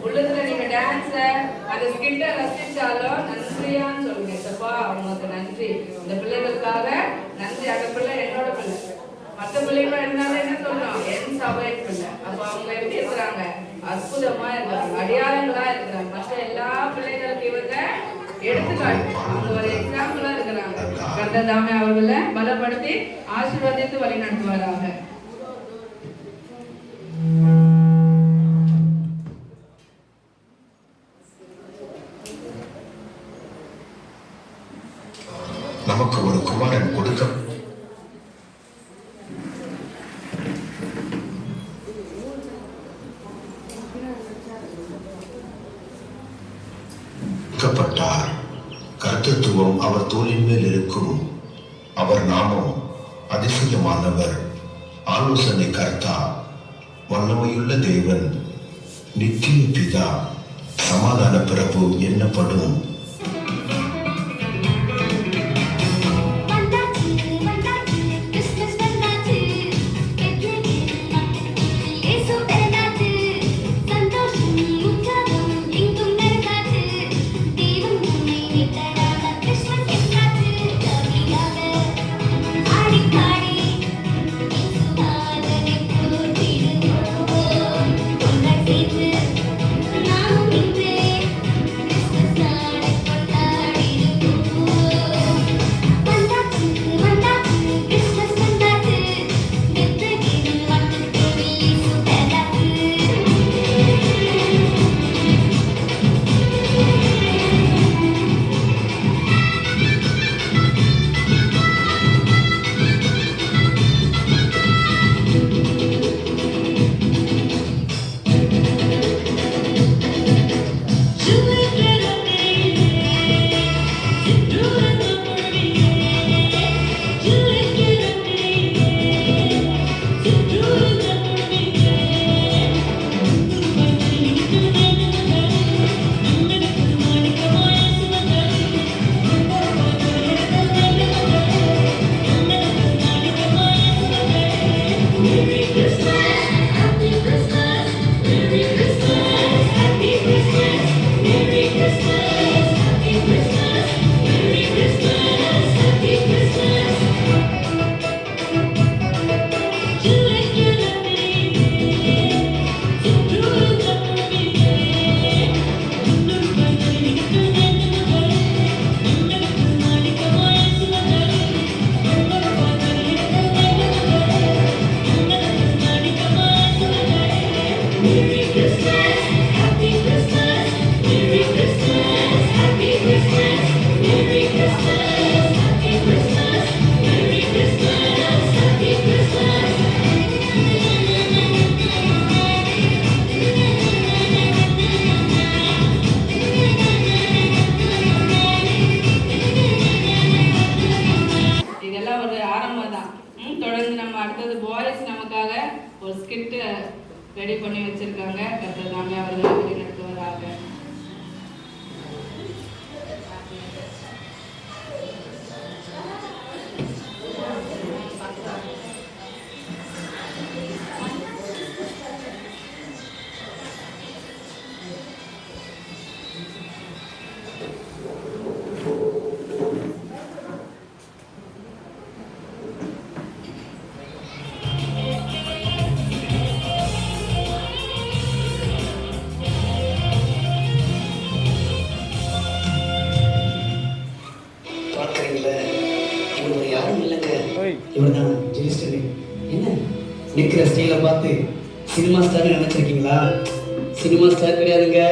உள்ளத்துல நீங்க டான்ஸ அந்த ஸ்கிட்ட ரசிச்சாலும் நன்றியான்னு சொல்லுங்க. சப்பா அவங்களுக்கு நன்றி, இந்த பிள்ளைகளுக்காக நன்றி. அந்த பிள்ளை என்னோட பிள்ளை, மற்ற பிள்ளைகள் இருந்தாலும் என்ன சொல்லணும், என் சபை பிள்ளை. அப்ப அவங்க எப்படி இருக்கிறாங்க, அற்புதமா இருக்கிறாங்க, அடையாளங்களா இருக்கிறாங்க. மற்ற எல்லா பிள்ளைகளுக்கு இவங்க எடுத்துக்காட்டு, அவங்க ஒரு எக்ஸாம்பிளா இருக்கிறாங்க. கர்த்தர் தாமே அவர்களை பலப்படுத்தி ஆசீர்வதித்து வழி நடத்துவாராக. நமக்கு ஒரு குமாரன் கொடுக்கப்பட்டார். கர்த்தத்துவம் அவர் தோளின் மேல் இருக்கும். அவர் நாமம் அதிசயமானவர், ஆலோசனை கர்த்தா, வல்லமையுள்ள தேவன், நித்திய பிதா, சமாதான பிரபு என்னப்படும். ரெடி பண்ணி வச்சிருக்காங்க. கர்த்தர் தாமே அவர்களை வழி நடத்துவதாக. இவர்தான் ஜெயிஸ்டர். என்ன நிக்கிற ஸ்டைல பார்த்து சினிமா ஸ்டார் நினைச்சிருக்கீங்களா? சினிமா ஸ்டார் கிடையாதுங்க,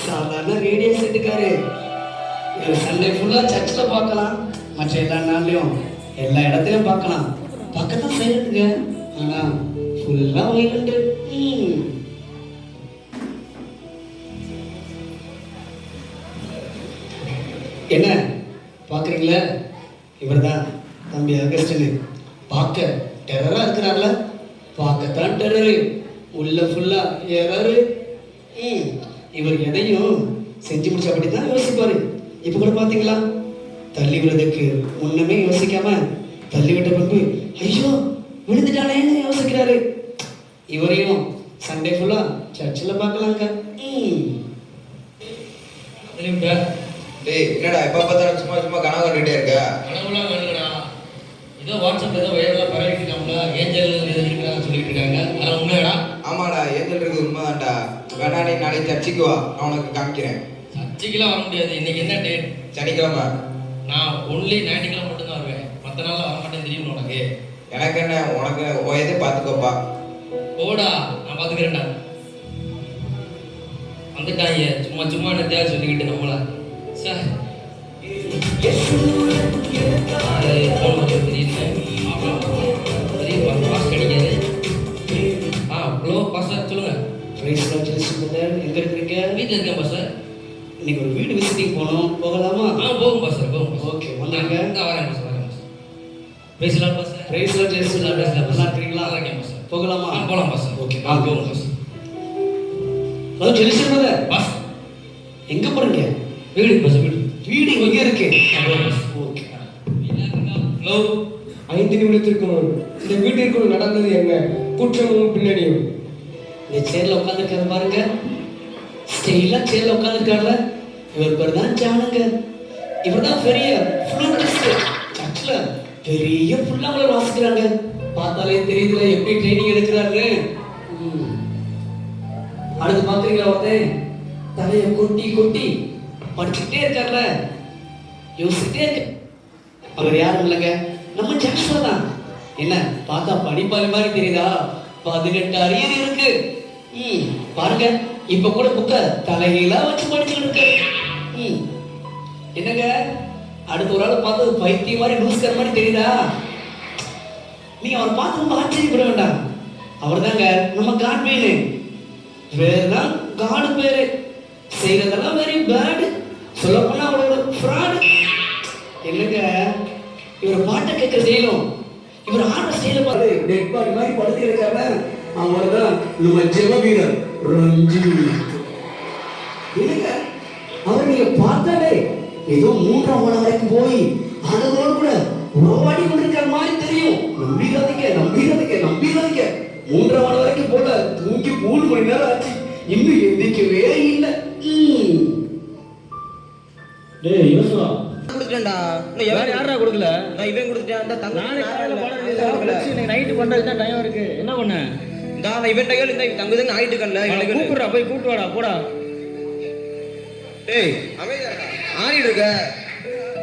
சாதாரண ரேடியோ செட்டுக்காரு. சண்டே ஃபுல்லா சர்ச்சில் பார்க்கலாம், மற்ற எல்லா நாள்லையும் எல்லா இடத்துலையும் பார்க்கலாம். பக்கத்தான் சைலண்ட்டுங்க, ஆனா ஃபுல்லா வைலண்ட். என்ன பார்க்குறீங்களா? இவர் தான் தம்பி அகஸ்டின். பார்க்க டெரரா இருக்கிறார்ல, பார்க்கத்தான் டெரரு, உள்ள ஃபுல்லா ஏறாரு. இவர் எதையும் செஞ்சு முடிச்ச அப்படி தான் யோசிப்பாரு. இப்போ கூட பார்த்தீங்களா, தள்ளி விடுறதுக்கு முன்னமே யோசிக்காம தள்ளி விட்ட பின்பு ஐயோ விழுந்துட்டானேன்னு யோசிக்கிறாரு. இவரையும் சண்டே ஃபுல்லா சர்ச்சில் பார்க்கலாங்க. ஏய் என்னடா எப்ப பார்த்தாலும் சும்மா சும்மா கனவு கண்டுட்டே இருக்க? கனவுலாம் வேணுங்கடா. ஏதோ வாட்ஸ்அப்ல ஏதோ வைரலா பரவிட்டு இருக்காங்களா, ஏஞ்சல் இருக்கிறாங்க சொல்லிட்டு இருக்காங்க. அதெல்லாம் உண்மையாடா? ஆமாடா, ஏஞ்சல் இருக்குது உண்மைதான்டா. வேணா நீ நாளைக்கு சர்ச்சுக்கு வா, நான் உனக்கு காமிக்கிறேன். சர்ச்சைக்கெல்லாம் வர முடியாது. இன்னைக்கு என்ன டேட்? சனிக்கிழமை. நான் ஒன்லி ஞாயிற்றுக்கிழமை மட்டும்தான் வருவேன். மற்ற நாள்ல வர மாட்டேன், தெரியும் உனக்கு. எனக்கு என்ன, உனக்கு எதை பார்த்துக்கோப்பா. போடா, நான் பாத்துக்கிறேன்டா. வந்துட்டாங்க சும்மா சும்மா என்ன தேவை சொல்லிக்கிட்டு நம்மள. சார் சொல்லுங்க. எங்க இருக்கிறீங்க? வீட்டில் இருக்கேன் பாஸ்டர். இன்னைக்கு ஒரு வீடு விசிட்டிங் போகணும், போகலாமா? போகும் பாஸ்டர், போகும். ஓகே, வந்தாங்க. வரேன் பாஸ்டர், வரேன் பாஸ்டர். பேசலாம் பாஸ்டர். பிரைஸ்ல ஜெயசுல்லா நல்லா இருக்கிறீங்களா? நல்லா இருக்கேன் பாஸ்டர். போகலாமா? போகலாம் பாஸ்டர். ஓகே, போகும் பாஸ்டர். ஹலோ ஜெயசுல்லா, பாஸ் எங்க போறீங்க? வீடு பாஸ்டர், வீடு. வீடு இங்க இருக்கு. ஓகே. ஹலோ, 5 நிமிடத்திற்கு முன் இந்த வீட்டிற்குள் நடந்தது என்ன? குற்றமும் பின்னணியும். இந்த சேர்ல உட்காந்துருக்காரு பாருங்க, ஸ்டைலா சேர்ல உட்காந்துருக்காருல, இவர் பேர் தான் ஜானுங்க. இவர் தான் பெரிய ஃப்ளூட்டிஸ்ட். சர்ச்ல பெரிய புல்லாங்குழல் வாசிக்கிறாங்க. பார்த்தாலே தெரியுதுல எப்படி ட்ரைனிங் எடுக்கிறாரு. அடுத்து பாக்குறீங்களா, ஒருத்தன் தலைய கொட்டி கொட்டி படிச்சுக்கிட்டே இருக்காருல, யோசிச்சுட்டே இருக்கு. அவர் யாரும் இல்லைங்க, நம்ம ஜாஸ்வா தான். என்ன பார்த்தா படிப்பாளி மாதிரி தெரியுதா? 18 அரியர் இருக்கு. பாருங்க, இப்ப கூட புக்க தலைகீழா வச்சு படிச்சுட்டு இருக்காரு. என்னங்க, அடுத்த ஒரு ஆள் பார்த்து பைத்திய மாதிரி லூஸ்கர் மாதிரி தெரியுதா? நீங்க அவரை பார்த்து ரொம்ப ஆச்சரியப்பட வேண்டாம். அவர் தாங்க நம்ம காட் பேனு. வேறுதான் காடு பேரு. செய்யறதெல்லாம் வெரி பேட். சொல்ல போனா அவரோட ஃப்ராடு. என்னங்க, இவர் பாட்டை கேட்க செய்யணும், இவர் ஆட ஸ்டைல பாரு, டெட் பாடி மாதிரி படுத்து இருக்காங்க. அவர்தான் நம்ம ஜெப வீரர் ரஞ்சித். என்னங்க, அவர் நீங்க பார்த்தாலே ஏதோ 3ஆம் வாரம் வரைக்கும் போய் ஆண்டவரோடு கூட உறவாடி கொண்டிருக்கிற மாதிரி தெரியும். நம்பிடாதீங்க, நம்பிடாதீங்க, நம்பிடாதீங்க. 3ஆம் வாரம் வரைக்கும் போல தூங்கி 3 மணி நேரம் ஆச்சு, இன்னும் எந்திக்கவே இல்லை. டேய் யோசுவா, கொடுத்துட்டேன்டா. வேற யாரா கொடுக்கல? நான் இவன் கொடுத்துட்டேன். அந்த தங்க நானே காலையில பாடம் எழுதி நைட்டு பண்றதுக்கு தான் டைம் இருக்கு. என்ன பண்ண? நான் இவன் கையில இந்த தங்குதுங்க ஆயிட்டு கல்ல. கூப்பிடுறா, போய் கூப்பிட்டு வாடா, போடா. டேய் அமைதியாடா, ஆடிட்டு இருக்க.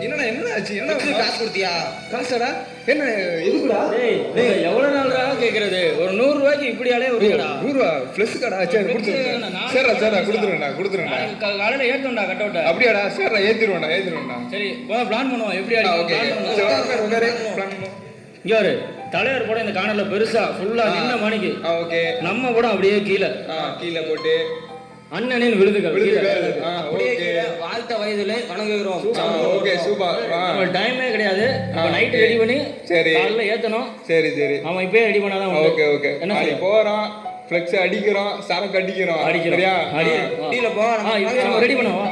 என்னடா ஆச்சு? என்ன காசு கொடுத்தியா? காசுடா? என்ன எதுக்குடா? டேய் டேய், எவ்வளவு நாள்டா கேக்குறது? ஒரு 100 ரூபாய்க்கு இப்படியாலே வருடா. 100 ரூபா ஃப்ளஷ் கடா. சரி கொடுத்துறேன். சரிடா கொடுத்துறேன்டா. காலையில ஏத்தோம்டா கட் அவுட். அப்படியாடா? சரிடா ஏத்திடுவேன்டா. சரி, பிளான் பண்ணுவோம். எப்படி அடி? ஓகே. இங்க ஒரு தலைவர் படம் இந்த காணல பெருசா ஃபுல்லா நின்ன மணிக்கு. ஓகே. நம்ம படம் அப்படியே கீழே கீழே போட்டு அண்ணனின் விருதுகள். ஓகே. வாழ்த்த வயதிலே வணங்குகிறோம். Okay super. நம்ம டைமே கிடையாது. இப்ப நைட் ரெடி பண்ணி சரி காலையில ஏத்தணும். சரி அவன் இப்பவே ரெடி பண்ணாதான் உண்டு. ஓகே. என்ன நாளைக்கு போறோம், ஃப்ளெக்ஸ் அடிக்கிறோம், சரக்கு அடிக்கிறோம். சரியா? டீல போ. நம்ம ரெடி பண்ணுவோம்.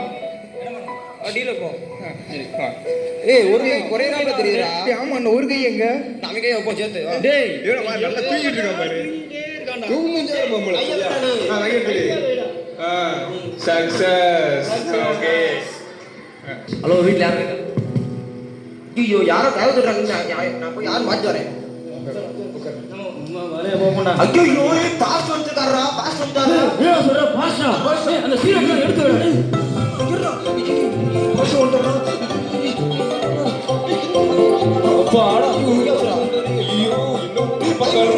டீல போ. ஏய் ஒரு கை ஒரே நாள்ல தெரியுதா? ஆமா, ஒரு கை எங்க? நம்ம கையை போ சேர்த்து. டேய் ஏடா நல்லா தூங்கிட்டு இருக்க பாரு. தூங்குஞ்சா பொம்பளை. சக்சஸ். ஓகே. ஹலோ, வீட்ல யாரு இருக்கா? ஐயோ, யாரோ கதவு தட்டுறாங்க. நான் போய் யாரும் மாத்தி வரேன். ஐயோ, பாஸ் வந்துட்டாரா? பாஸ் வந்துட்டாரா? அந்த சீரோ எடுத்து விடு. பாஸ் வந்துட்டாரா? அப்பா ஆடா ஐயோ இன்னும் பக்காளு.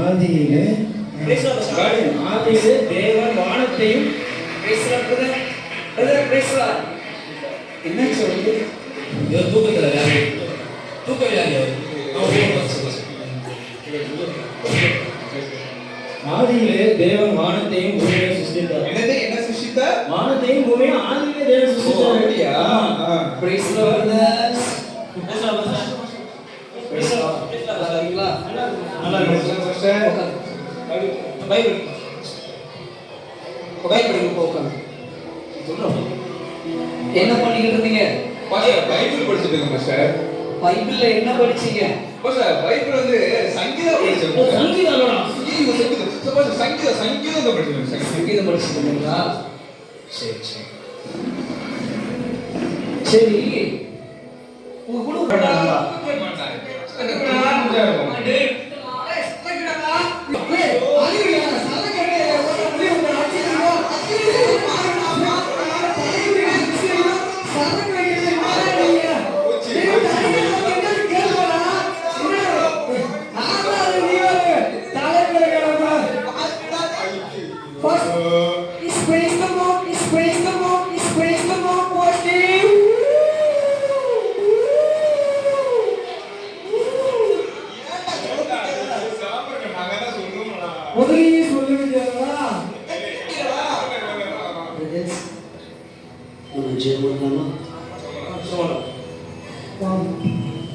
ஆதியிலே தேவன் வானத்தையும் என்ன சொல்லுது? ஆதியிலே தேவன் வானத்தையும் பூமியையும் சிருஷ்டித்தார். என்ன சிருஷ்டித்தார்? வானத்தையும் பூமியையும் ஆதியிலே தேவன் சிருஷ்டித்தார். அப்படியா? Praise the Lord. நல்லா இருக்கு. பைபிள் என்ன பண்ணிக்கிட்டு இருந்தீங்க? பாஸ்டர் பைபிள் படிச்சிட்டு இருக்கேன் பாஸ்டர். பைபிள்ல என்ன படிச்சீங்க? பாஸ்டர் பைபிள் வந்து சங்கீதம் படிச்சிருக்கேன். சங்கீதம்டா. சங்கீதம் படிச்சிருக்கேன். சங்கீதம் படிச்சிருக்கீங்களா? சரி சரி சரி. உங்க கூட பண்ணாங்களா?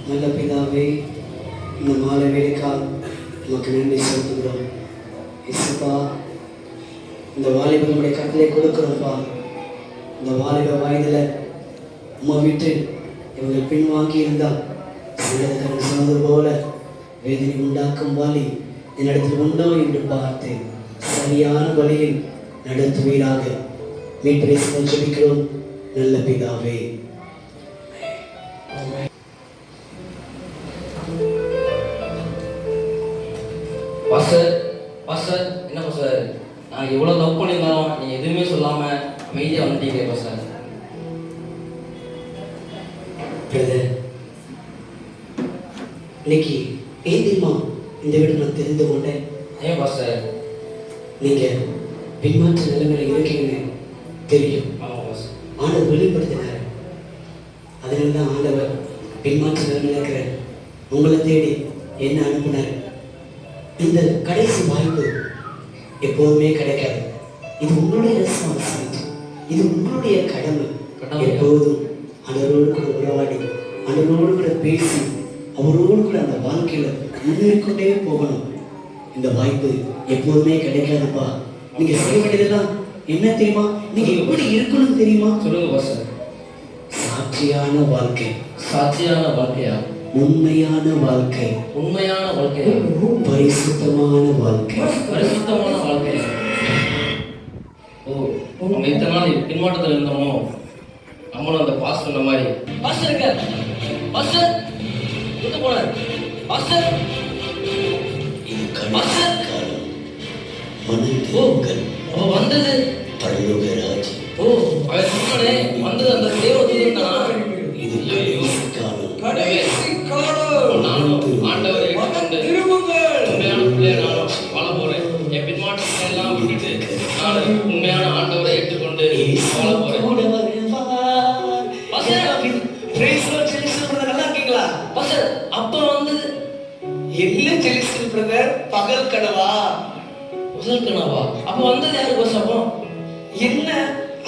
நல்ல பிதாவே, இந்த மாலை வேலைக்காக நமக்கு நன்றி செலுத்துகிறோம். இயேசுப்பா, இந்த வாலிபனுடைய கட்டளை கொடுக்கிறோம்ப்பா. இந்த வாலிப வயதில் உம்மை விட்டு இவங்க பின்வாங்கி இருந்தால் சிலதுக்கு சொன்னது போல வேதனை உண்டாக்கும் வாலி என்னிடத்தில் உண்டோ என்று பார்த்து சரியான வழியில் நடத்துவீராக. மீட்பரை ஜெபிக்கிறோம் நல்ல பிதாவே. பாஸ்டர் பாஸ்டர் என்ன பாஸ்டர், நான் எவ்வளோ லவ் பண்ணியிருந்தாலும் நீங்கள் எதுவுமே சொல்லாமல் அமைதியாக வந்துட்டீங்க பாஸ்டர். பிரதர், இன்னைக்கு ஏன் தெரியுமா இந்த வீடு நான் தெரிந்து கொண்டேன்? ஏன் பாஸ்டர்? நீங்கள் பின்மாற்ற நிலைமையில் இருக்கீங்கன்னு தெரியும். ஆமாம் பாஸ்டர். ஆண்டவர் வெளிப்படுத்தினார். அதனால தான் ஆண்டவர் பின்மாற்ற நிலைமையில் இருக்கிற உங்களை தேடி என்ன அனுப்பினார். இந்த கடைசி வாய்ப்பு எப்போதுமே கிடைக்காது. இது உங்களுடைய ரெஸ்பான்சிபிலிட்டி, இது உங்களுடைய கடமை. எப்போதும் ஆண்டவரோடு கூட உறவாடி, ஆண்டவரோடு கூட பேசி, அவரோடு கூட அந்த வாழ்க்கையில முன்னேறிக்கொண்டே போகணும். இந்த வாய்ப்பு எப்போதுமே கிடைக்காதுப்பா. நீங்க செய்ய வேண்டியதெல்லாம் என்ன தெரியுமா? நீங்க எப்படி இருக்கணும் தெரியுமா? சொல்லுங்க பாஸ்டர். சாட்சியான வாழ்க்கை. சாட்சியான வாழ்க்கையா? உண்மையான வாழ்க்கை. உண்மையான வாழ்க்கையா? பரிசுத்தமான வாழ்க்கை. பரிசுத்தமான வாழ்க்கையா? ஓ, நம்ம இத்தனை நாள் பின்மாற்றத்தில் இருந்தோமோ, நம்மளும் அந்த பாஸ்டர் சொன்ன மாதிரி. பாஸ்டர் இருக்க பாஸ்டர் எங்க போனார்? பாஸ்டர் இது கடைசி காலம். மனதில் அவ வந்தது பரலோக ராஜ்யம். ஓ, அவன் சொன்னானே வந்தது அந்த தேவதூதன் தானா? இது கடைசி காலம். கடைசி காலம். நானும் ஆண்டவரை ஏற்றுக்கொண்டு உண்மையான பிள்ளைய நானும் வாழ போறேன். என் பின்மாற்றத்தை எல்லாம் விட்டுட்டு நான் உண்மையான ஆண்டவரை ஏற்றுக்கொண்டு வாழ போறேன். நல்லா இருக்கீங்களா? அப்ப வந்தது என்ன ஜெலிஸ்டன் பிரதர்? பகல் கனவா? முதல் கனவா? அப்ப வந்தது யாரு பாஸ்? அப்போ என்ன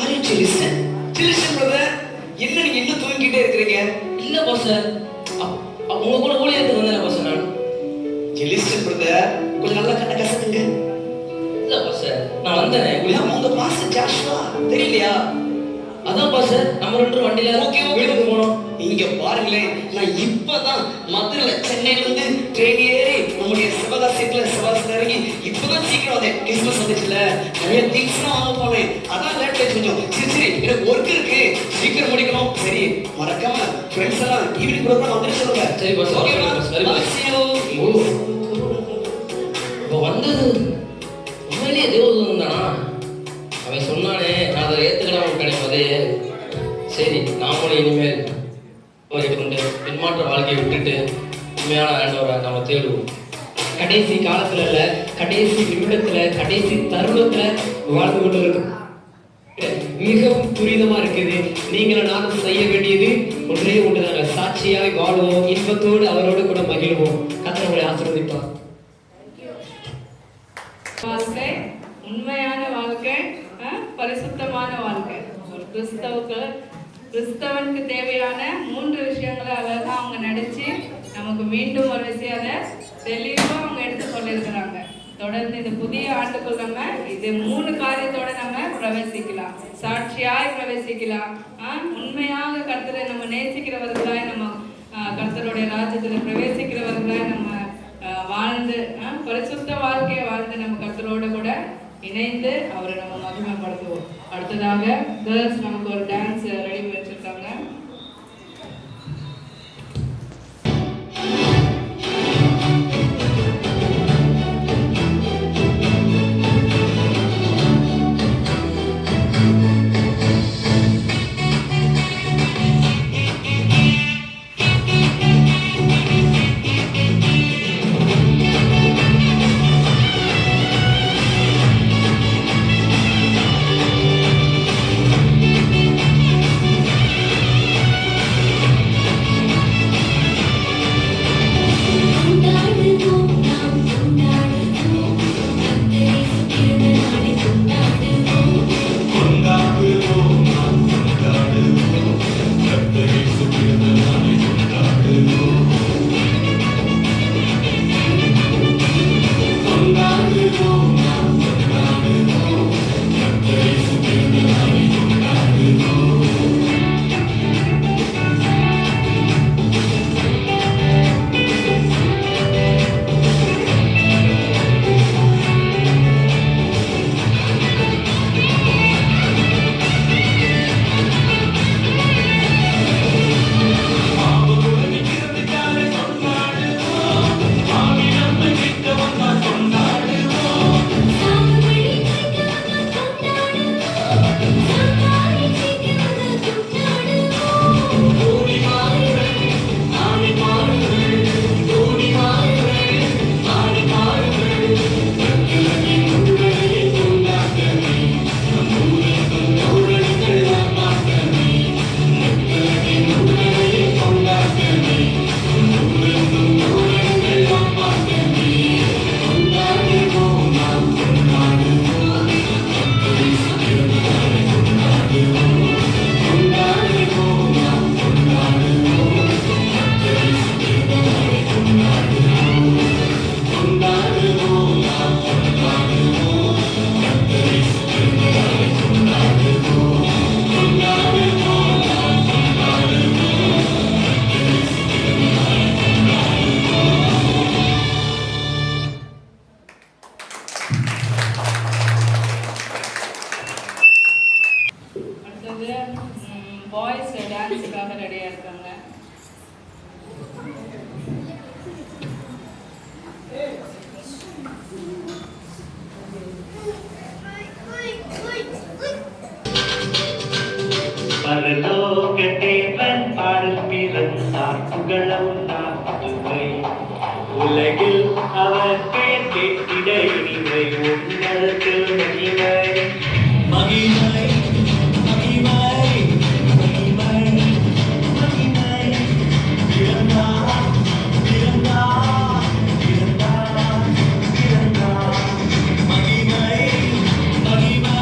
ஆர் யூ ஜெலிஸ்டன்? ஜெலிஸ்டன் பிரதர், என்ன நீங்க இன்னும் தூங்கிட்டே இருக்கிறீங்க? இல்ல பாஸ், உங்க கூட ஊழியத்துக்கு வந்தேன் பாஸ். நான் ஜெலிஸ்டன் பிரதர், கொஞ்சம் நல்லா கண்ண கசக்குங்க. இல்ல பாஸ், நான் வந்தேன். உங்க பாஸ் ஜாஷ்வா தெரியலையா? அதான் பாஸ், நம்ம ரெண்டு வண்டியில வீட்டுக்கு போனோம். இங்க பாருங்களேன், நான் இப்பதான் மதுரையில சென்னையில இருந்து ட்ரெயின் ஏறி நம்முடைய சிவகாசியத்துல சிவாசில இறங்கி இப்பதான் சீக்கிரம் வந்தேன். கிறிஸ்மஸ் வந்துச்சுல, நிறைய திங்ஸ் வாங்க போனேன். அதான் லேட் ஆயிடுச்சு கொஞ்சம். சரி சரி, எனக்கு ஒர்க் இருக்கு, சீக்கிரம் முடிக்கணும். சரி, மறக்காம ஃப்ரெண்ட்ஸ் எல்லாம் ஈவினிங் ப்ரோக்ராம் வந்துட்டு சொல்லுங்க. சரி பாஸ், ஓகே பாஸ். சரி பாஸ். இப்போ வந்தது உண்மையிலேயே தேவதூதன் தானா? அவன் சொன்னானே, நான் அதை ஏற்றுக்கிடாம கிடைப்பதே. சரி, நாமளும் இனிமேல் கொண்டு பின்மாற்ற வாழ்க்கையை விட்டுட்டு உண்மையான ஆண்டவரை நம்ம தேடுவோம். கடைசி காலத்துல இல்ல, கடைசி நிமிடத்துல, கடைசி தருணத்துல வாழ்ந்து கொண்டு இருக்கும். மிகவும் துரிதமா இருக்குது. நீங்களும் நானும் செய்ய வேண்டியது ஒன்றே ஒன்றுதாங்க, சாட்சியாக வாழுவோம், இன்பத்தோடு அவரோடு கூட மகிழ்வோம். கர்த்தர் உங்களை ஆசீர்வதிப்பார். வாழ்க்கை, உண்மையான வாழ்க்கை, பரிசுத்தமான வாழ்க்கை. ஒரு கிறிஸ்தவனுக்கு தேவையான 3 விஷயங்களை அழகாக அவங்க நடிச்சு நமக்கு மீண்டும் ஒரு விஷயம் அதை தெளிவாக அவங்க எடுத்து சொல்லியிருக்கிறாங்க. தொடர்ந்து இந்த புதிய ஆண்டுக்குள் நம்ம இது 3 காரியத்தோட நம்ம பிரவேசிக்கலாம். சாட்சியாய் பிரவேசிக்கலாம். உண்மையாக கர்த்தரை நம்ம நேசிக்கிறவர்களாய் நம்ம கர்த்தருடைய ராஜ்யத்தில் பிரவேசிக்கிறவர்களாய் நம்ம வாழ்ந்து பரிசுத்த வாழ்க்கையை வாழ்ந்து நம்ம கர்த்தரோட கூட இணைந்து அவரை நம்ம மகிமைப்படுத்துவோம். அடுத்ததாக கேர்ள்ஸ் நமக்கு ஒரு டான்ஸ் ரெடி வச்சிருக்காங்க. பாய்ஸ் டான்ஸுக்காக ரெடியாக இருக்காங்க. பரலோகதேவன் பாடல் பிறந்தார் புகழவுண்டாய் உலகில் அவர் பெயர் கேட்டிட இனிமை உன்னதத்தில் மகிமை மகிமை மகிமை மகிமை மகிமை பிறந்தார் பிறந்தார் பிறந்தார் பிறந்தார் மகிமை மகிமை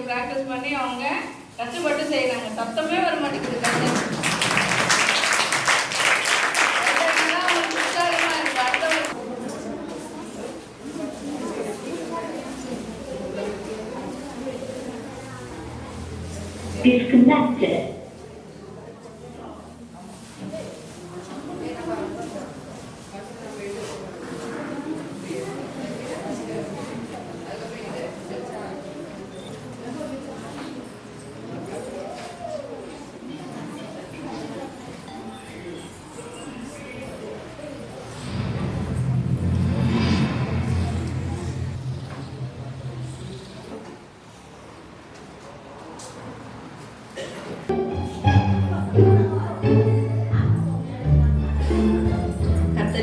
ப்ராக்டிஸ் பண்ணி அவங்க கஷ்டப்பட்டு செய்கிறாங்க. சத்தமே வர மாட்டேங்குது கண்ணு. உற்சாகமாக இருக்கு. அடுத்த disconnected.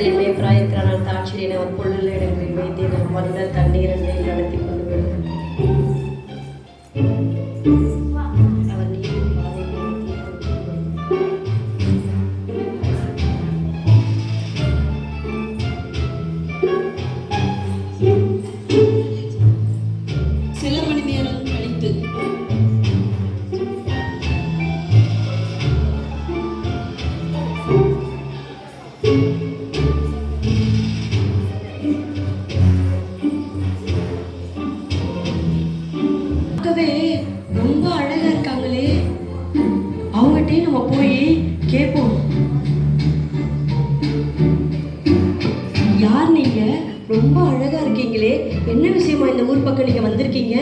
என்னை பிராயத்தினால் தாட்சியை அவர் பொருள் இடங்களில் வைத்து வந்த தண்ணீர் என்னை நடத்தி கொண்டு விடும். அவர் நீரின் சில மணி நேரம் கழித்து ரொம்ப அழகா இருக்காங்களே, அவங்ககிட்டே நம்ம போய் கேட்போம். யார் நீங்க? ரொம்ப அழகா இருக்கீங்களே, என்ன விஷயமா இந்த ஊர் பக்கம் நீங்க வந்திருக்கீங்க?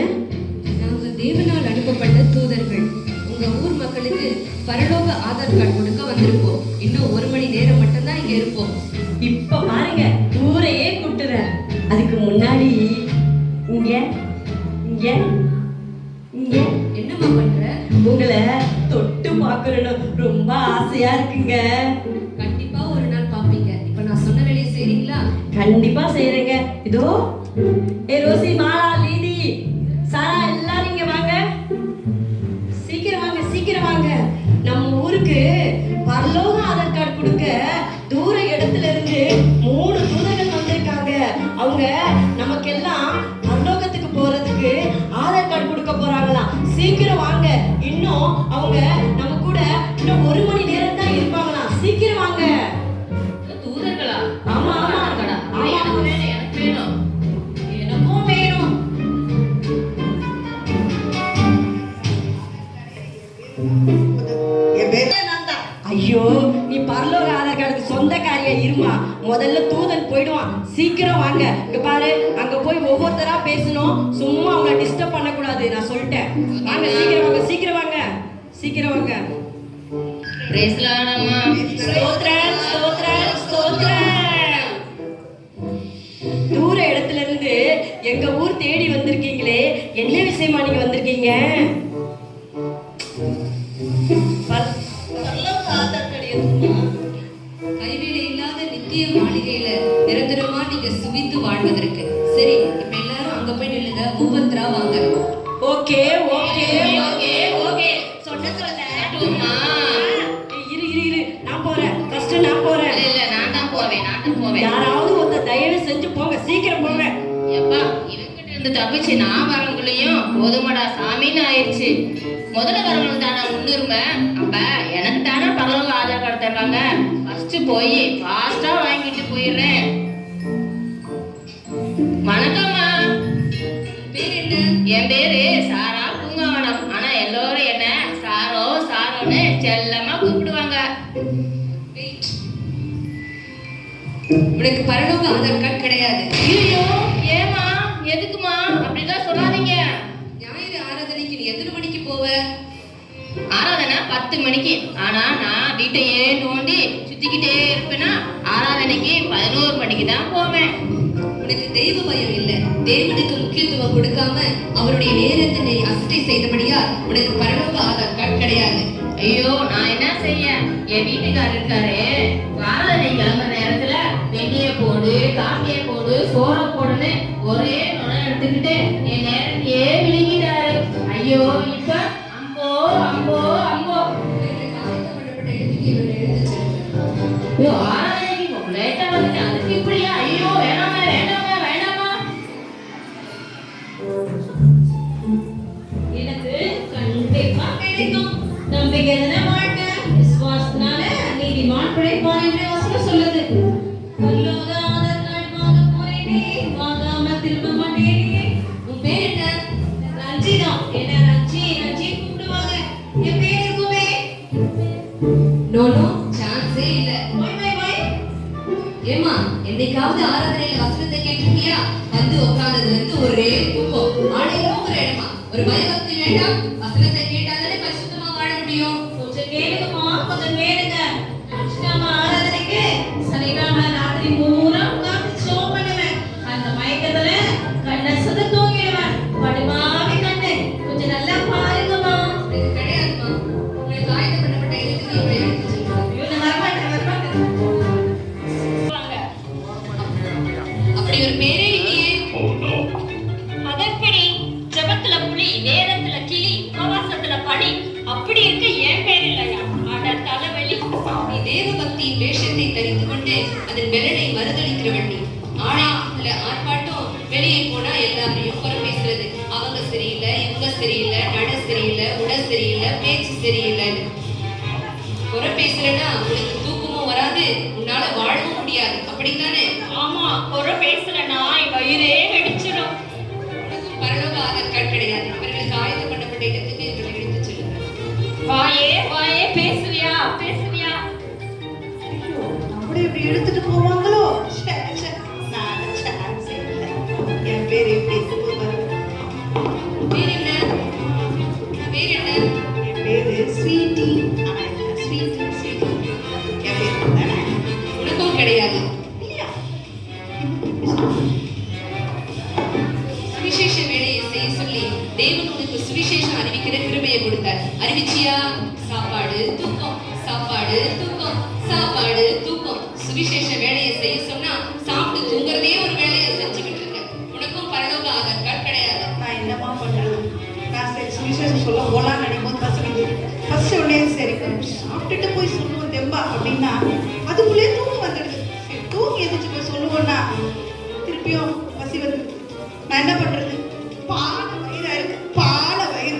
நாங்க தேவனால் அனுப்பப்பட்ட தூதர்கள். உங்க ஊர் மக்களுக்கு பரலோக ஆதார் கார்டு கொடுக்க வந்திருப்போம். இன்னும் 1 மணி நேரம் மட்டும்தான் இங்க இருப்போம். இப்ப பாருங்க, ஊரையே கூட்டுறேன். அதுக்கு முன்னாடி இங்க இங்க இங்க என்னம்மா பண்ற? உங்களை தொட்டு பார்க்கணும்னு ரொம்ப ஆசையா இருக்குங்க. கண்டிப்பா ஒரு நாள் பாப்பீங்க. இப்ப நான் சொன்ன வேலையை செய்றீங்களா? கண்டிப்பா செய்யறேங்க. இதோ ரோசி, மாலா, லீதி, சாரா எல்லாரும் இங்க வாங்க. சீக்கிரம் வாங்க, சீக்கிரம் வாங்க. நம்ம ஊருக்கு பரலோக ஆதார் கார்டு கொடுக்க தூர இடத்துல இருந்து 3 தூதர்கள் வந்திருக்காங்க. அவங்க நமக்கெல்லாம் பரலோகத்துக்கு போறதுக்கு ஆதார் கார்டு கொடுக்க போறாங்களாம். சீக்கிரம் வாங்க. இன்னும் அவங்க நம்ம கூட இன்னும் 1 மணி நேரம் தான் இருப்பாங்களாம். சீக்கிரம் வாங்க. தூதர்களா? ஆமா ஆமா. எனக்கு வேணும், எனக்கு வேணும். எனக்கும் வேணும். ஐயோ, நீ பரலோக ஆதார் கார்டுக்கு சொந்தக்காரியா இருமா. முதல்ல தூதன் போயிடுவான். சீக்கிரம் வாங்க. இங்க பாரு, அங்க போய் ஒவ்வொருத்தரா பேசணும். சும்மா அவங்கள டிஸ்டர்ப் பண்ண கூடாது, நான் சொல்லிட்டேன். வாங்க, சீக்கிரம் வாங்க, சீக்கிரம் வாங்க, சீக்கிரம் வாங்க. பிரைஸ் லார்ட் அம்மா. ஸ்தோத்திரம், ஸ்தோத்திரம், ஸ்தோத்திரம். தூர இடத்துல இருந்து எங்க ஊர் தேடி வந்திருக்கீங்களே, என்ன விஷயமா நீங்க வந்திருக்கீங்க? கைவேலை இல்லாத நித்திய மாளிகையில நிரந்தரமா நீங்க சுவித்து வாழ்வதற்கு. சரி, இப்ப எல்லாரும் அங்க போய் நில்லுங்க. ஒவ்வொருத்தரா வாங்க. Okay okay okay okay. சொன்ன இரு இரு இரு, நான் போறேன். ஃபர்ஸ்ட் நான் போறேன். இல்ல நான் தான் போவேன். யாராவது ஒருத்தர் தயவு செஞ்சு போங்க, சீக்கிரம் போங்க. எப்பா, இவங்கிட்ட இருந்து தப்பிச்சு நான் வரவங்களையும் போதுமாடா சாமின்னு ஆயிடுச்சு. முதல்ல வரவங்களுக்கு தானே முன்னுரிமை. அப்ப எனக்கு தானே பரலோக ஆதார் கார்டு தர்றாங்க. ஃபர்ஸ்ட் போய் ஃபாஸ்டா வாங்கிட்டு போயிடுறேன். வணக்கம்மா. பேர் என்ன? என் பேரு சாரா பூங்காவனம். ஆனா எல்லாரும் என்ன சாரோ சாரோன்னு செல்லமா கூப்பிடுவாங்க. உனக்கு பரலோக ஆதார் கார்டு கிடையாது. ஐயோ, ஏமா, எதுக்குமா அப்படிதான் சொல்லாதீங்க. ஞாயிறு ஆராதனைக்கு நீ எத்தனை மணிக்கு போவ? ஆராதனை 10 மணிக்கு. ஆனா நான் வீட்டையே நோண்டி சுத்திக்கிட்டே இருப்பேன்னா ஆராதனைக்கு 11 மணிக்கு தான் போவேன். உனக்கு தெய்வ பயம் இல்லை. தேவனுக்கு முக்கியத்துவம் கொடுக்காம அவருடைய நேரத்தினை அசட்டை செய்தபடியா உனக்கு பரலோக ஆதார் கார்டு கிடையாது. ஐயோ, நான் என்ன செய்ய? என் வீட்டுக்காரர் இருக்காரு, ஆராதனை கிளம்புற நேரத்துல வெண்ணிய போடு, காப்பிய போடு, சோற போடுன்னு ஒரே நுணை எடுத்துக்கிட்டு என் நேரத்தையே விழுங்கிட்டாரு. ஐயோ, இப்ப அம்போ அம்போ அம்போ. ஐயோ, ஆராதனைக்கு லேட்டா வந்து அதுக்கு இப்படியா? ஐயோ, வேணாமா வேணாமா வேணாமா. எனக்கு நம்பிக்கைதானே வாழ்க்கை. விசுவாசத்தினால நீதிமான் பிழைப்பான் என்று வசனம் சொல்லுது. பரலோக ஆதார் கார்டு வாங்க போறேனே, வாங்காம திரும்ப மாட்டேனே. உன் பேர் என்ன? ரஞ்சிதான். என்ன ரஞ்சி ரஞ்சி கூப்பிடுவாங்க. என் பேர் இருக்குமே. நோனோ சான்ஸே இல்ல. வை வை வை. ஏமா என்னைக்காவது ஆராதனையில வசனத்தை கேட்டிருக்கியா? வந்து உட்கார்ந்ததுல இருந்து ஒரே தூக்கம். ஆளே தூங்குற இடமா? ஒரு பயபக்தி வேண்டாம். வசனத்தை கேட்டாதானே பரிசுத்தமா வாழ முடியும். கொஞ்சம் கேளுங்கம்மா, கொஞ்சம் கேளுங்க. நம்ம ஆராதனைக்கு சனிக்கிழமை ராத்திரி பூரா உட்கார்ந்து ஷோ பண்ணுவேன். அந்த மயக்கத்துல கண்ணை சுத தூங்கிடுவேன். படுமாவே கண்ணு கொஞ்சம் நல்லா பாருங்கம்மா. இது கிடையாதுமா. உங்களுக்கு ஆயத்தம் பண்ணப்பட்ட இடத்துக்கு இப்படி எடுத்து செல்லுங்க. ஐயோ, நான் வரமாட்டேன் வரமாட்டேன். வாங்க. அப்படி ஒரு பேரே இல்லையே. அதற்கடி ஜபத்துல புலி, வேதத்துல கிளி, உபவாசத்துல படி, அப்படி இருக்க என் பேர் இல்லையா? அட தலைவலி. நீ தேவ பக்தியின் வேஷத்தை தரித்து கொண்டு அதன் வெள்ளனை மறுதளிக்கிற வண்டி. ஆனா இல்ல ஆர்ப்பாட்டம். வெளியே போனா எல்லாரையும் குறை பேசுறது. அவங்க சரியில்லை, இவங்க சரியில்லை, நட சரியில்லை, உட சரியில்லை, பேச்சு சரியில்லைன்னு குறை பேசுறேன்னா உனக்கு தூக்கமும் வராது, உன்னால வாழவும் முடியாது. அப்படித்தானே? ஆமா, குறை பேசலன்னா வயிறே வெடிச்சிடும். உனக்கும் பரலோக ஆதார் கார்டு கிடையாது. இவர்களுக்கு ஆயத்தம் பண்ணப்பட்ட இடத்துக்கு இவர்களை எடுத்து செல்லுங்க. வாயே வாயே பேசுறியா பேசுறியா? அப்படி இப்படி எடுத்துட்டு போவாங்களோ? நான் சான்ஸ் இல்லை. என் பேர் எப்படி பேர் என்ன? பேர் என்ன? என் பேரு ஸ்வீட்டி. ஆனா என்ன ஸ்வீட்டி ஸ்வீட்டி என் பேர் தானே? உனக்கும் கிடையாது. இல்லையா? சுவிசேஷ வேலையை செய்ய சொல்லி தேவன் உனக்கு சுவிசேஷம் அறிவிக்கிற கிருபையை கொடுத்தார். அறிவிச்சியா? சாப்பாடு தூக்கம், சாப்பாடு தூக்கம், சாப்பாடு தூக்கம். சுவிசேஷ வேலையை செய்ய சொன்னா சாப்பிட்டு தூங்குறதே ஒரு வேலையை செஞ்சுக்கிட்டு இருக்க. உனக்கும் பரலோக ஆதார் கார்டு கிடையாது. நான் என்னமா பண்றது? நான் சரி சுவிசேஷம் சொல்ல போலான்னு நினைக்கும் போது பசங்க ஃபர்ஸ்ட் உடனே சரி சாப்பிட்டுட்டு போய் சொல்லுவோம் தெம்பா அப்படின்னா அதுக்குள்ளே தூக்கம் வந்துடுது. சரி தூங்கி எதிர்த்து போய் சொல்லுவோம்னா திருப்பியும் பசி வந்து நான் என்ன பண்றது? பால வயிறா இருக்கு, பால வயிறு.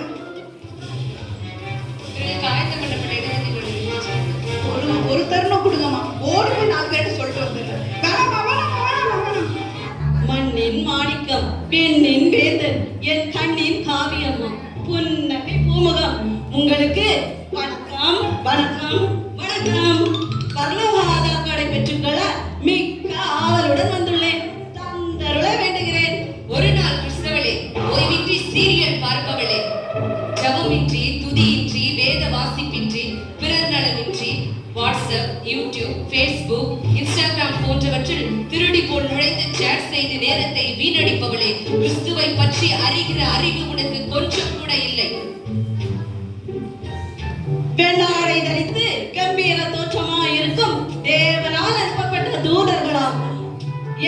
இவர்களுக்கு ஆயத்தம் பண்ணப்பட்ட இடத்துக்கு இவர்களை எடுத்து செல்லுங்க. ஒரு தருணம் கொடுங்கம்மா. ஓடி போய் 4 பேர்ட்டு சொல்லிட்டு வந்துடுறேன். வேணாமா வேணாமா வேணாமா வேணாம். மண்ணின் மாணிக்கம், பெண்ணின் வேந்தன், என் கண்ணின் காவியம்மா, புன்னகை பூமுகம், உங்களுக்கு வணக்கம் வணக்கம் வணக்கம். பரலோக ஆதார் கார்டை பெற்றுக்கொள்ள மிக்க ஆவலுடன் வந்துள்ளேன். தந்தருள வேண்டுகிறேன். ஒரு நாள் கிறிஸ்தவளே, ஓய்வின்றி சீரியல் பார்ப்பவளே, ஜபமின்றி, துதியின்றி, வேத வாசிப்பின்றி, பிறர் நலமின்றி, வாட்ஸ்அப், யூடியூப், ஃபேஸ்புக், இன்ஸ்டாகிராம் போன்றவற்றில் திருடி போல் நுழைந்து சேட் செய்து நேரத்தை வீணடிப்பவளே, கிறிஸ்துவை பற்றி அறிகிற அறிவு உனக்கு கொஞ்சம் கூட இல்லை. பெண்ணாடை தரித்து கம்பீர தோற்றமா இருக்கும் தேவனால் அனுப்பப்பட்ட தூதர்களாம்.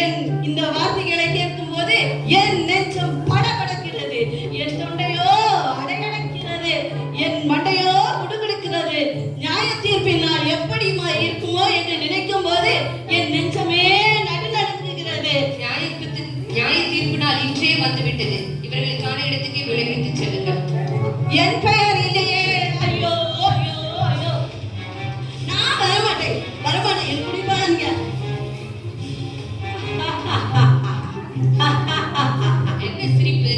என் இந்த வார்த்தைகளை கேட்கும் போது என் நெஞ்சம் படபடக்கிறது, என் தொண்டையோ அடையடக்கிறது, என் மண்டையோ குடுகுடுக்கிறது. நியாய தீர்ப்பினால் எப்படிமா இருக்குமோ என்று நினைக்கும் போது என் நெஞ்சமே நடுநடுங்குகிறது. நியாய தீர்ப்பு நாள் இன்றே வந்துவிட்டது. இவர்களுக்கான இடத்துக்கு விளைவித்து செல்லுங்கள். என் பெயர் இல்லையே. ஐயோ ஐயோ ஐயோ, நான் வரமாட்டேன் வரமாட்டேன். என் குடிப்பாங்க. என்ன சிரிப்பு?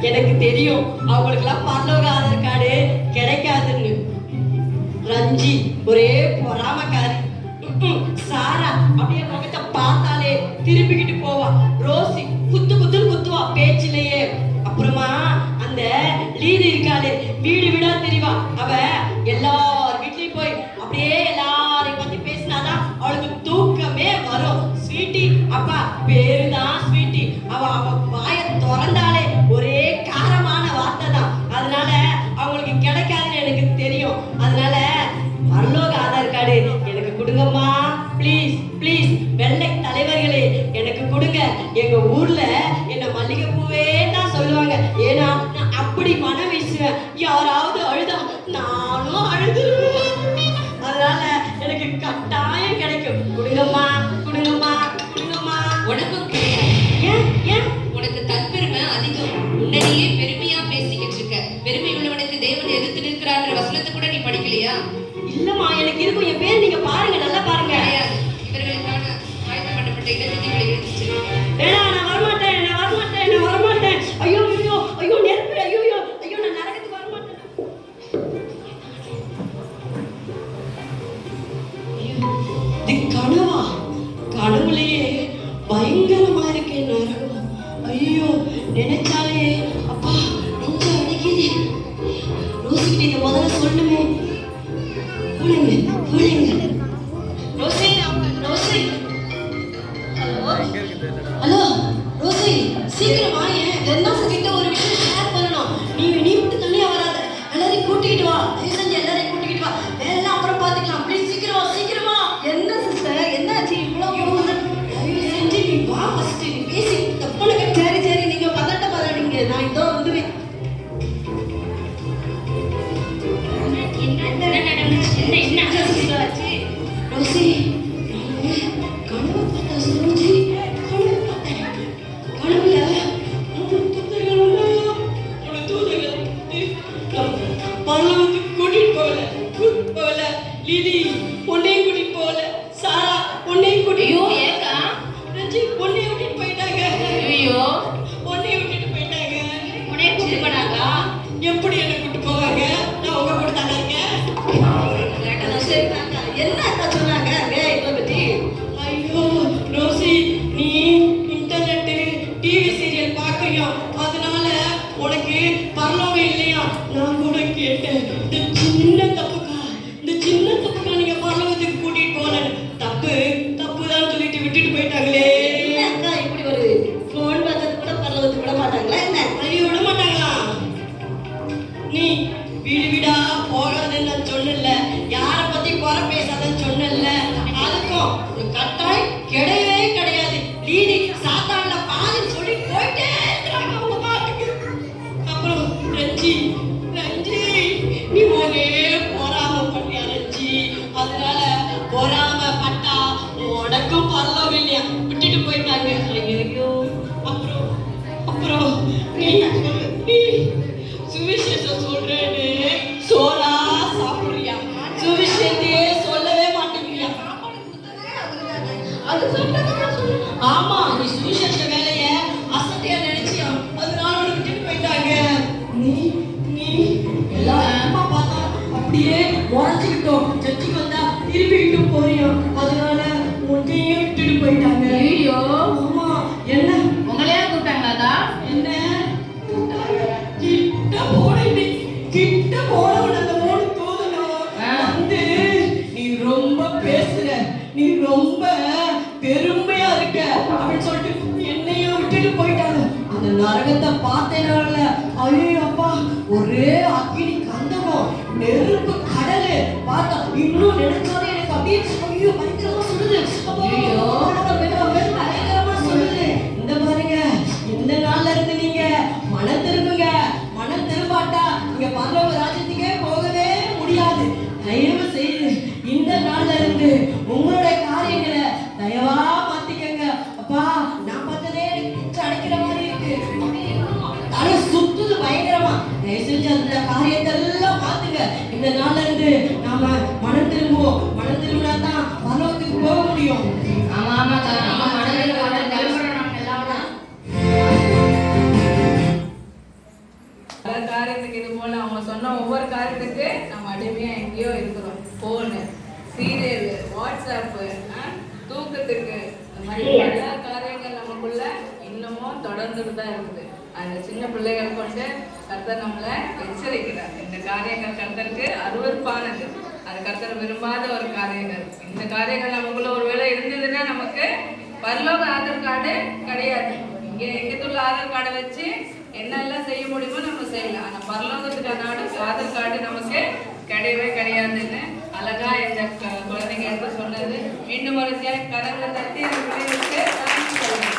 எனக்கு தெரியும் அவங்களுக்கெல்லாம் பரலோக ஆதார் கார்டு கிடைக்காதுன்னு. ரஞ்சி ஒரே பொறாமக்காரி. சாரா அப்படியே முகத்தை பார்த்தாலே திரும்பிக்கிட்டு போவா. ரோசி குத்து குத்துன்னு குத்துவா பேச்சிலேயே. அப்புறமா அந்த லீடு இருக்காளே, வீடு வீடா தெரிவா. அவ எல்லார் வீட்லயும் போய் அப்படியே எல்லாரையும் பத்தி பேசினாதான் அவளுக்கு தூக்கமே வரும். ஸ்வீட்டி அப்பா பேருதான் ஸ்வீட்டி. அவ வாய திறந்தாலே ஒரே காரமான வார்த்தை தான். அதனால அவங்களுக்கு கிடைக்காதுன்னு எனக்கு தெரியும். அதனால பரலோக ஆதார் கார்டு எனக்கு கொடுங்கம்மா, ப்ளீஸ் ப்ளீஸ். வெள்ளை தலைவர்களே எனக்கு கொடுங்க. எங்க ஊர்ல என்ன மல்லிகை பூவே தான் சொல்லுவாங்க. ஏன்னா நான் அப்படி மனம் வீசுவேன். யாராவது அழுதா நானும் அழுதுருவேன். அதனால எனக்கு கட்டாயம் கிடைக்கும். கொடுங்கம்மா கொடுங்கம்மா கொடுங்கம்மா. உனக்கும் கிடையாது. ஏன் ஏன்? உனக்கு தற்பெருமை அதிகம். முன்னாடியே பெருமையா பேசிக்கிட்டு இருக்க. பெருமை உள்ளவனுக்கு தேவன் எதிர்த்து நிற்கிறார் வசனத்தை கூட இல்லம்மா எனக்கு இருக்கும். என் பேர் நீங்க பாருங்க, நல்லா பாருங்க. இவர்களுக்கான ஆயத்தப்பட்டப்பட்ட இடத்துக்கு விளைவிச்சு வேணாம், நான் வரமாட்டேன், நான் வரமாட்டேன், நான் வரமாட்டேன். ஐயோ ஐயோ ஐயோ நெருப்பு, ஐயோ ஐயோ ஐயோ நான் நரகத்துக்கு வரமாட்டேன். இது கனவா? கனவுலயே பயங்கரமா இருக்கே நரகம். ஐயோ நினைச்சாலே அப்பா நெஞ்சு அடிக்குது. ரோசிக்கிட்ட இதை முதல்ல சொல்லுமே. போடுங்க போடுங்க. Rousey Rousey. ஹலோ ரோசி, சீக்கிரம் வா. தென்னாசு கிட்ட ஒரு விஷயம் ஷேர் பண்ணணும். நீ மட்டும் தனியா வராத, எல்லாரையும் கூட்டிக்கிட்டு வா. தயவு செஞ்சு எல்லாரையும் கூட்டிக்கிட்டு வா. வேலைலாம் அப்புறம் பார்த்துக்கலாம். ப்ளீஸ் சீக்கிரம் வா, சீக்கிரம் வா. என்ன சிஸ்டர் என்னாச்சு இவ்வளோ? தயவு செஞ்சு நீ வா ஃபர்ஸ்ட். நீ பேசி தப்புனுங்க. சரி சரி, நீங்க பதட்டப்படாதீங்க, நான் இதோ வந்துடுவேன். என்ன சிஸ்டர் ஆச்சு? ரோசி, கனவு பார்த்தா சுருஞ்சி கனவு பார்த்தேன். கனவுல பரலோகத்துக்கு கூட்டிட்டு போகல. லிலி பொண்ணையும் கூட்டிட்டு போகல. சாரா பொண்ணையும் கூட்டிட்டு ஏக்கா ரஞ்சி பொண்ணையும் விட்டுட்டு போயிட்டாங்க. ஐயோ பொண்ணையும் விட்டுட்டு போயிட்டாங்க. உடனே கூட்டி போனாங்களா? எப்படி என்ன கூட்டு போவாங்க? நான் உங்க கூட தானே இருக்கேன். என்ன அக்கா சொன்னாங்க இதை பத்தி? ஐயோ ரோசி, நீ இன்டர்நெட் டிவி சீரியல் பார்க்கறியா, அதனால உனக்கு பரலோகம் இல்லையா? நான் கூட கேட்டேன். இந்த சின்ன தப்புக்கா நீங்க பரலோகத்துக்கு கூட்டிட்டு போன தப்புதான் சொல்லிட்டு விட்டுட்டு போயிட்டாங்களே. அக்கா இப்படி ஒரு போன் பார்த்தது கூட பரலோகத்துக்கு விட மாட்டாங்களா? என்ன ஐயோ விட மாட்டாங்களா? நீ வீடு வீடா போகாதுன்னு நான் சொன்னல, யாரை பத்தி குறை பேசாதன்னு சொன்னல. அதுக்கும் ஒரு கட்டாயம் கிடையவே கிடையாது. லீதி சாத்தான்ல பாதி சொல்லி போயிட்டே இருக்கிறாங்க அவங்க பாட்டுக்கு. அப்புறம் ரஞ்சி நீ ஒரே பொறாம பண்ணியா ரஞ்சி? அதனால பொறாம பட்டா உனக்கும் பரலோகம் இல்லையா? விட்டுட்டு போயிட்டாங்க. ஐயோ அப்புறம் நீ சுவிசேஷம் சொல்றேன்னு சோறா சாப்பிடுறியா? சுவிசேஷத்தையே சொல்லவே மாட்டேங்கிறியா? அது ஆமா, நீ சுவிசேஷ வேலைய அசட்டையா நினைச்சியா? அதனால உனக்கு விட்டுட்டு போயிட்டாங்க. நீ எல்லாம் அம்மா பார்த்தா அப்படியே முறைச்சுக்கிட்டோம். சர்ச்சுக்கு வந்தா திரும்பிக்கிட்டும் போறியா? அதனால உன்னையே விட்டுட்டு போயிட்டாங்க. ஐயோ ஆமா. என்ன உங்களையா கூப்பிட்டாங்களா? என்ன கிட்ட போனவன் அந்த மூணு தூதனும் வந்து, நீ ரொம்ப பேசுற, நீ ரொம்ப பெருமையா இருக்க அப்படின்னு சொல்லிட்டு என்னையும் விட்டுட்டு போயிட்டாங்க. அந்த நரகத்தை பார்த்தேனால ஐயோ அப்பா, ஒரே அக்கினி கந்தகம், நெருப்பு கடலு பார்த்தா இன்னும் நினைச்சாலே எனக்கு அப்படியே ஐயோ பயங்கரமா சொல்லுது. பயங்கரமா சொல்லுது. இந்த பாருங்க, இந்த நாள்ல இருந்து நீங்க மனம் திரும்புங்க. மனம் திரும்பாட்டா நீங்க பரலோக ராஜ்யத்துக்கே போகவே முடியாது. தயவு செய்து இந்த நாள்ல இருந்து உங்களுடைய காரியங்களை தயவா மாத்திக்கங்க. அப்பா, நான் பார்த்ததே அடைக்கிற மாதிரி இருக்கு, தலை சுத்துது பயங்கரமா. தயவு செஞ்சு அந்த காரியத்தை எல்லாம் மாத்துங்க. இந்த நாள்ல இருந்து நாம மனம் திரும்புவோம். மனம் திரும்பினா தான் பரலோகத்துக்கு போக முடியும். ஆமா ஆமா நம்ம மனதில் வர தலைமுறை நம்ம எல்லாம் பல காரியத்துக்கு இது போல அவங்க சொன்ன ஒவ்வொரு காரியத்துக்கு நம்ம அடிமையா எங்கேயோ இருக்கிறோம். போனு, சீரியல், வாட்ஸ்அப்பு, தூக்கத்துக்கு, இந்த மாதிரி எல்லா காரியங்கள் நமக்குள்ள இன்னமும் தொடர்ந்துட்டு தான் இருக்குது. அந்த சின்ன பிள்ளைகள் கொண்டு கர்த்தர் நம்மளை எச்சரிக்கிறார். இந்த காரியங்கள் கர்த்தருக்கு அருவருப்பானது, அது கர்த்தர் விரும்பாத ஒரு காரியங்கள். இந்த காரியங்கள் நமக்குள்ள ஒருவேளை இருந்ததுன்னா நமக்கு பரலோக ஆதார் கார்டு கிடையாது. இங்கே எங்கத்துள்ள ஆதார் கார்டை வச்சு என்னெல்லாம் செய்ய முடியுமோ நம்ம செய்யலாம். ஆனால் பரலோகத்துக்கான ஆதார் கார்டு நமக்கு கிடையவே கிடையாதுன்னு அழகா இந்த குழந்தைங்க எடுத்து சொன்னது. மீண்டும் ஒரு கரங்களை தட்டி அந்த பிள்ளைகளுக்கு சொல்லுங்க.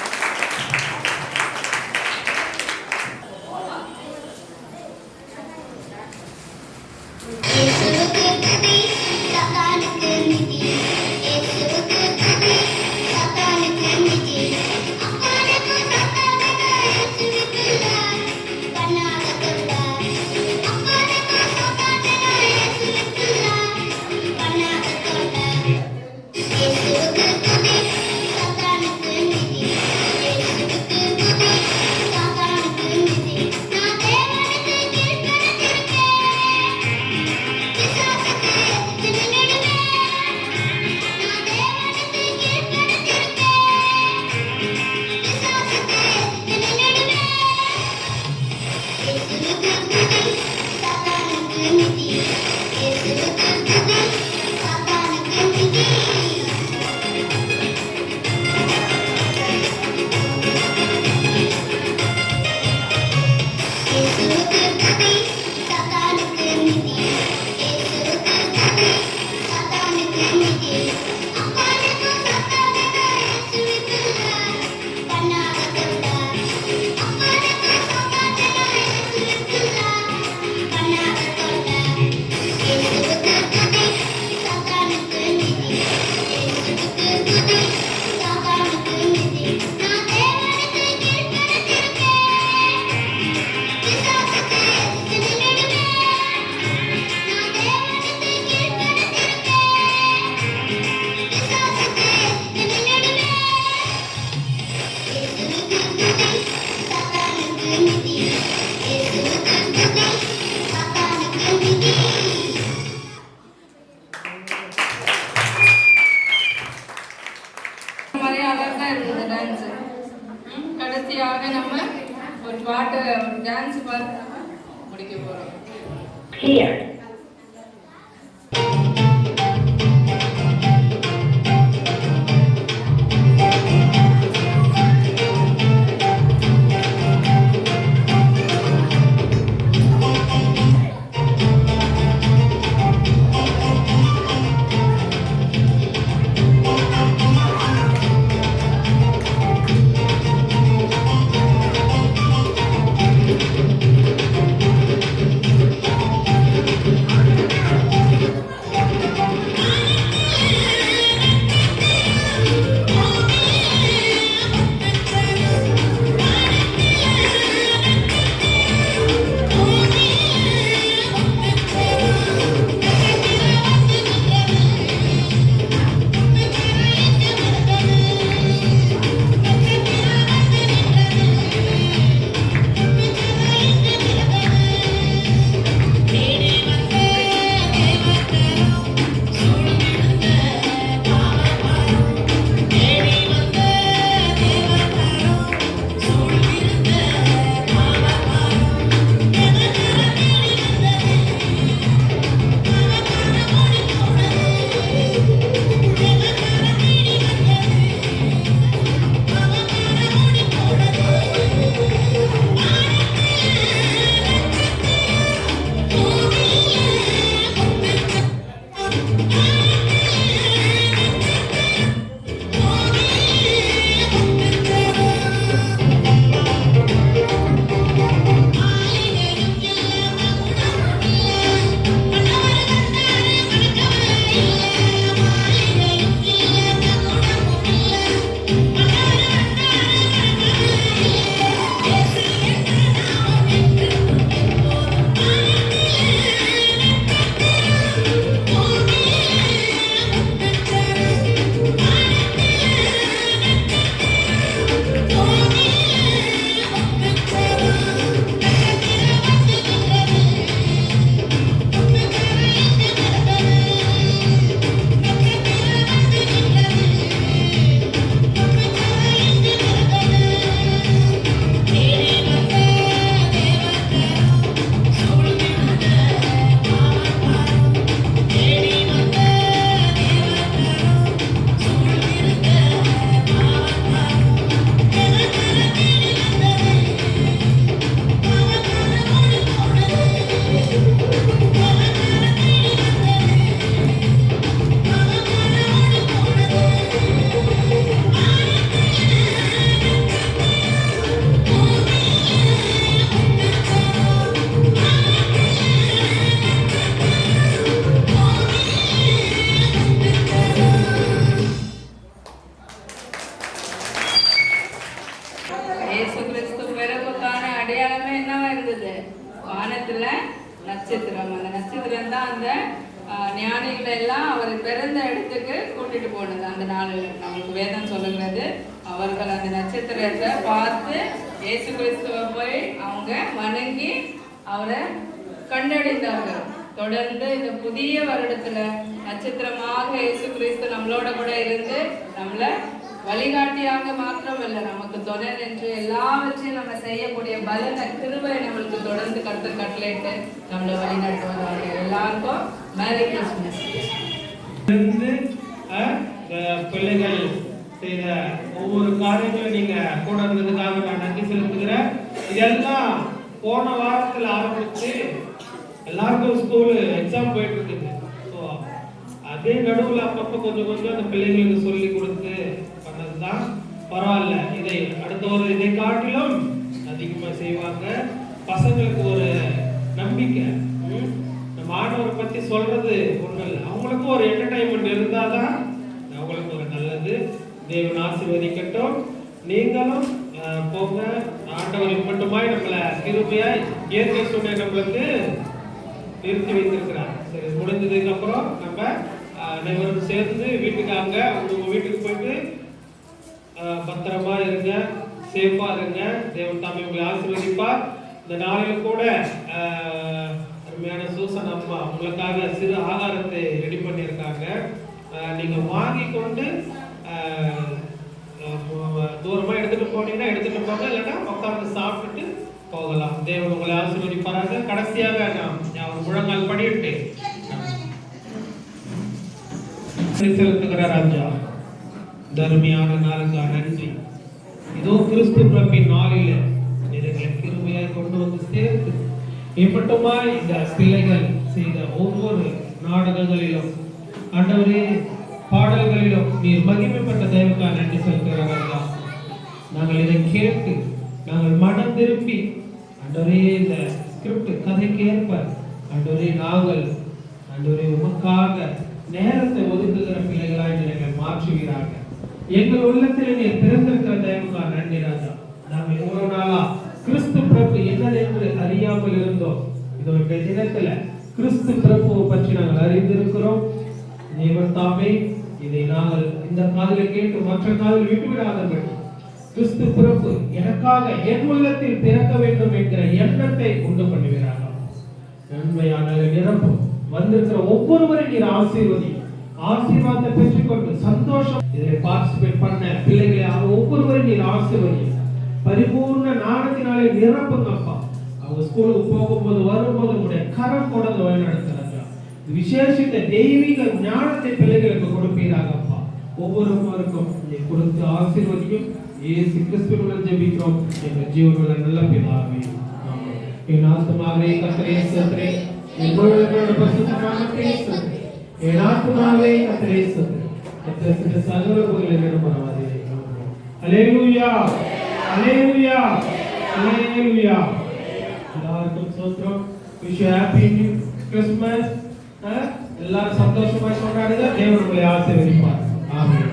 கடைசியாக நம்ம ஒரு பாட்டு டான்ஸ் பார்த்து முடிக்க போறோம். வானத்துல நட்சத்திரம். அந்த நட்சத்திரம் தான் அந்த ஞானிகளை எல்லாம் அவர் பிறந்த இடத்துக்கு கூட்டிட்டு போனது. அந்த நாளில் நமக்கு வேதம் சொல்லுகிறது, அவர்கள் அந்த நட்சத்திரத்தை பார்த்து இயேசு கிறிஸ்துவை போய் அவங்க வணங்கி அவரை கண்டடைந்தார்கள். தொடர்ந்து இந்த புதிய வருடத்துல நட்சத்திரமாக இயேசு கிறிஸ்து நம்மளோட கூட இருந்து நம்மளை வழிகாட்டியாக மாத்திரமல்ல, நமக்கு துணை நின்று எல்லாவற்றையும் நம்ம செய்யக்கூடிய பலன கிருபை நம்மளுக்கு தொடர்ந்து கட்டளையிட்டு நம்மளை வழிநடத்துவதாக எல்லாருக்கும் மேரி கிறிஸ்மஸ். இருந்து பிள்ளைகள் செய்த ஒவ்வொரு காரியங்களும் நீங்க கூட இருந்ததுக்காக நான் நன்றி செலுத்துகிறேன். இதெல்லாம் போன வாரத்தில் ஆரம்பிச்சு எல்லாருக்கும் ஸ்கூலு எக்ஸாம் போயிட்டு இருக்குது. ஸோ அதே நடுவில் அப்பப்போ கொஞ்சம் கொஞ்சம் அந்த பிள்ளைங்களுக்கு சொல்லி கொடுத்து பண்ணதுதான் பரவாயில்ல. இதை அடுத்த ஒரு இதை காட்டிலும் அதிகமாக செய்வாங்க. பசங்களுக்கு ஒரு நம்பிக்கை, நம்ம ஆண்டவரை பற்றி சொல்றது ஒன்றும் இல்லை, அவங்களுக்கும் ஒரு என்டர்டைன்மெண்ட் இருந்தால் தான் அவங்களுக்கு ஒரு நல்லது. தேவன் ஆசீர்வதிக்கட்டும். நீங்களும் போங்க. ஆண்டவருக்கு மட்டுமாய் நம்மளை கிருபையாய் இயற்கை சூழ்நிலை நம்மளுக்கு நிறுத்தி வைத்திருக்கிறார். சரி, முடிஞ்சதுக்கு அப்புறம் நம்ம அனைவரும் சேர்ந்து வீட்டுக்காங்க உங்க வீட்டுக்கு போயிட்டு பத்திரமா இருங்க, சேஃபா இருங்க. தேவன் தாமே உங்களை ஆசீர்வதிப்பார். இந்த நாளில் கூட அருமையான சூசன் அம்மா உங்களுக்காக சிறு ஆகாரத்தை ரெடி பண்ணியிருக்காங்க. நீங்க வாங்கி கொண்டு தூரமா எடுத்துட்டு போனீங்கன்னா எடுத்துட்டு போங்க, இல்லைன்னா உட்கார்ந்து சாப்பிட்டுட்டு போகலாம். தேவன் உங்களை ஆசீர்வதிப்பாராக. கடைசியாக நான் முழங்கால் படியிட்டு செலுத்துகிற ராஜா, தர்மியான நாளுக்காக நன்றி. இதோ கிறிஸ்து பிறப்பின் நாளில் எங்களை கிருபையாய் கொண்டு வந்து சேர்த்து எப்பட்டுமா இந்த பிள்ளைகள் செய்த ஒவ்வொரு நாடகங்களிலும் ஆண்டவரே பாடல்களிலும் நீர் மகிமைப்பட்ட தேவனுக்காக நன்றி செலுத்துகிறார்களா. நாங்கள் இதை கேட்டு நாங்கள் மனம் திரும்பி ஆண்டவரே இந்த ஸ்கிரிப்ட் கதைக்கு ஏற்ப ஆண்டவரே நாங்கள் ஆண்டவரே உமக்காக நேரத்தை ஒதுக்குகிற பிள்ளைகளாய் நீங்கள் மாற்றுவீராக. எங்கள் உள்ளத்தில் நீர் திறந்திருக்கிற தேவனுக்காக நன்றி ராஜா. நாங்கள் இவ்வளவு நாளா கிறிஸ்து பிறப்பு என்னது என்று அறியாமல் இருந்தோம். இதோடைய தினத்துல கிறிஸ்து பிறப்பு பற்றி நாங்கள் அறிந்திருக்கிறோம். தேவன் தாமே இதை நாங்கள் இந்த காதில் கேட்டு மற்ற காதில் விட்டுவிடாதபடி கிறிஸ்து பிறப்பு எனக்காக என் உள்ளத்தில் பிறக்க வேண்டும் என்கிற எண்ணத்தை உண்டு பண்ணுகிறார்கள். நன்மையான நிரப்பும் வந்திருக்கிற ஒவ்வொருவரையும் நீர் ஆசீர்வாதத்தை பெற்றுக்கொண்டு சந்தோஷம் இதில் பார்ட்டிசிபேட் பண்ண பிள்ளைகளை ஒவ்வொருவரையும் நீர் ஆசீர்வதி. பரிபூர்ண ஞானத்தினாலே நிரப்புங்கப்பா. அவங்க ஸ்கூலுக்கு போகும்போது வரும்போது உங்களுடைய கரம் கொண்டு வழிநடத்துறாங்க. விசேஷித்த தெய்வீக ஞானத்தை பிள்ளைகளுக்கு கொடுப்பீராகப்பா. ஒவ்வொருவருக்கும் நீ கொடுத்து ஆசீர்வதியும். இயேசு கிறிஸ்துவின் ஜெபிக்கிறோம் எங்கள் ஜீவனுள்ள நல்ல பிதாவே. ஆமென். என் ஆத்துமாவே கர்த்தரை ஸ்தோத்திரி, என் முழுவதும் பரிசுத்தமான கிறிஸ்து என் ஆத்துமாவே கர்த்தரை ஸ்தோத்திரி. கர்த்தருடைய சகல புகழையும் பரவாதே. ஹல்லேலூயா, ஹல்லேலூயா, ஹல்லேலூயா. எல்லாருக்கும் ஸ்தோத்திரம். Wish you happy Christmas. எல்லாரும் சந்தோஷமாய் கொண்டாடுங்க. தேவன் உங்களை ஆசீர்வதிப்பார். ஆமென்.